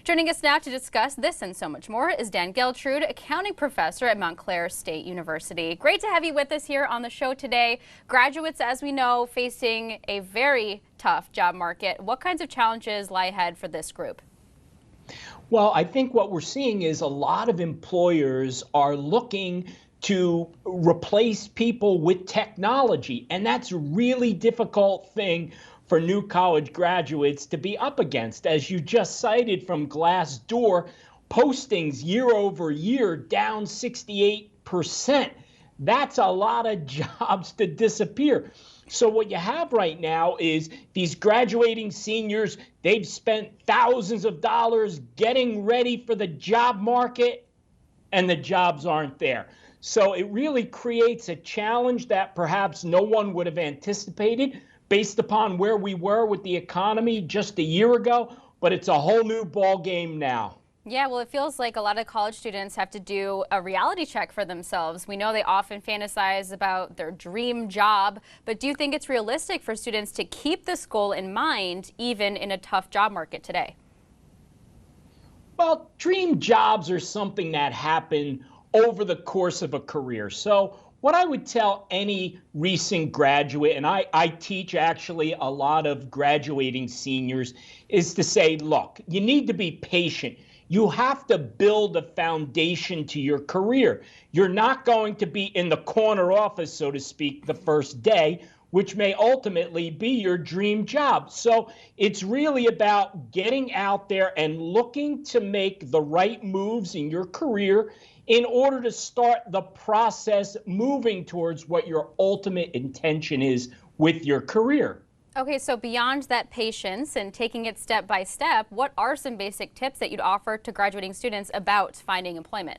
Joining us now to discuss this and so much more is Dan Geltrude, accounting professor at Montclair State University. Great to have you with us here on the show today. Graduates, as we know, facing a very tough job market. What kinds of challenges lie ahead for this group? Well, I think what we're seeing is a lot of employers are looking to replace people with technology, and that's a really difficult thing for new college graduates to be up against. As you just cited from Glassdoor, postings year over year down 68%. That's a lot of jobs to disappear. So what you have right now is these graduating seniors, they've spent thousands of dollars getting ready for the job market, and the jobs aren't there. So it really creates a challenge that perhaps no one would have anticipated based upon where we were with the economy just a year ago, but it's a whole new ball game now. Yeah, well, it feels like a lot of college students have to do a reality check for themselves. We know they often fantasize about their dream job, but do you think it's realistic for students to keep this goal in mind, even in a tough job market today? Well, dream jobs are something that happen over the course of a career. So what I would tell any recent graduate, and I teach actually a lot of graduating seniors, is to say, look, you need to be patient. You have to build a foundation to your career. You're not going to be in the corner office, so to speak, the first day, which may ultimately be your dream job. So it's really about getting out there and looking to make the right moves in your career in order to start the process moving towards what your ultimate intention is with your career. Okay, so beyond that patience and taking it step by step, what are some basic tips that you'd offer to graduating students about finding employment?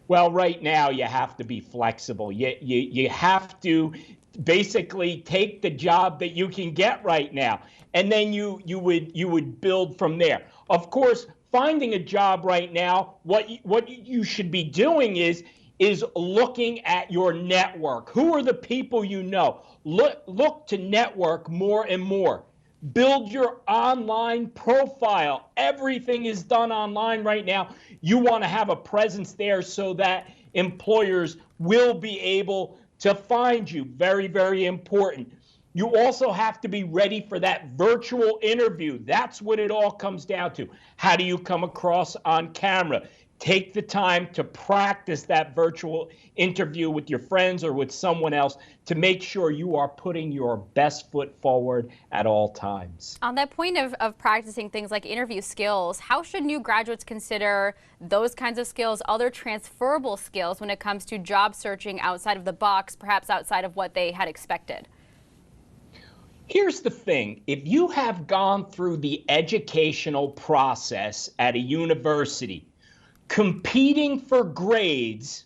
Well, right now you have to be flexible. You have to basically take the job that you can get right now, and then you would build from there. Of course, finding a job right now, what you should be doing is looking at your network. Who are the people you know? Look to network more and more. Build your online profile. Everything is done online right now. You want to have a presence there so that employers will be able to find you. Very, very important. You also have to be ready for that virtual interview. That's what it all comes down to. How do you come across on camera? Take the time to practice that virtual interview with your friends or with someone else to make sure you are putting your best foot forward at all times. On that point of practicing things like interview skills, how should new graduates consider those kinds of skills, other transferable skills when it comes to job searching outside of the box, perhaps outside of what they had expected? Here's the thing. If you have gone through the educational process at a university, competing for grades,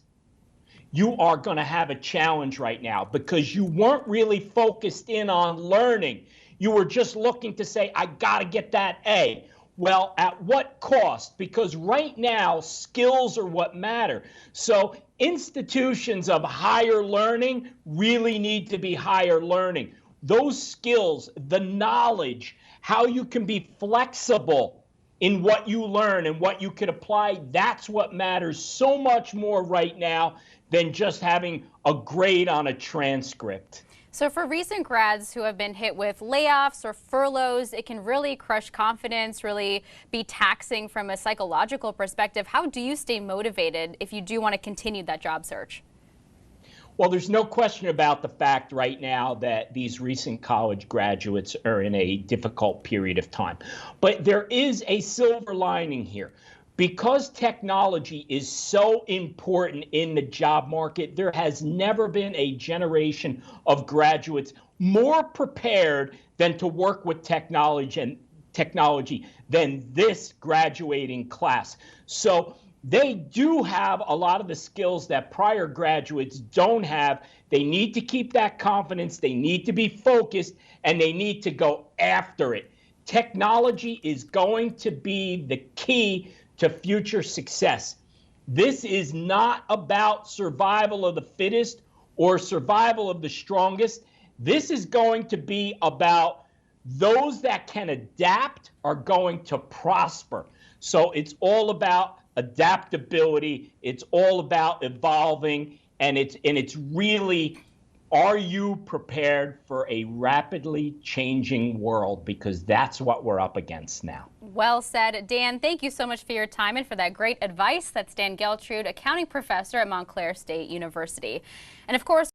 you are going to have a challenge right now because you weren't really focused in on learning. You were just looking to say, I got to get that A. Well, at what cost? Because right now, skills are what matter. So institutions of higher learning really need to be higher learning. Those skills, the knowledge, how you can be flexible in what you learn and what you can apply, that's what matters so much more right now than just having a grade on a transcript. So for recent grads who have been hit with layoffs or furloughs, it can really crush confidence, really be taxing from a psychological perspective. How do you stay motivated if you do want to continue that job search? Well, there's no question about the fact right now that these recent college graduates are in a difficult period of time. But there is a silver lining here. Because technology is so important in the job market, there has never been a generation of graduates more prepared than to work with technology than this graduating class. So they do have a lot of the skills that prior graduates don't have. They need to keep that confidence, they need to be focused, and they need to go after it. Technology is going to be the key to future success. This is not about survival of the fittest or survival of the strongest. This is going to be about those that can adapt are going to prosper. So it's all about adaptability. It's all about evolving, and it's really, are you prepared for a rapidly changing world? Because that's what we're up against now. Well said, Dan. Thank you so much for your time and for that great advice. That's Dan Geltrude, accounting professor at Montclair State University. And of course,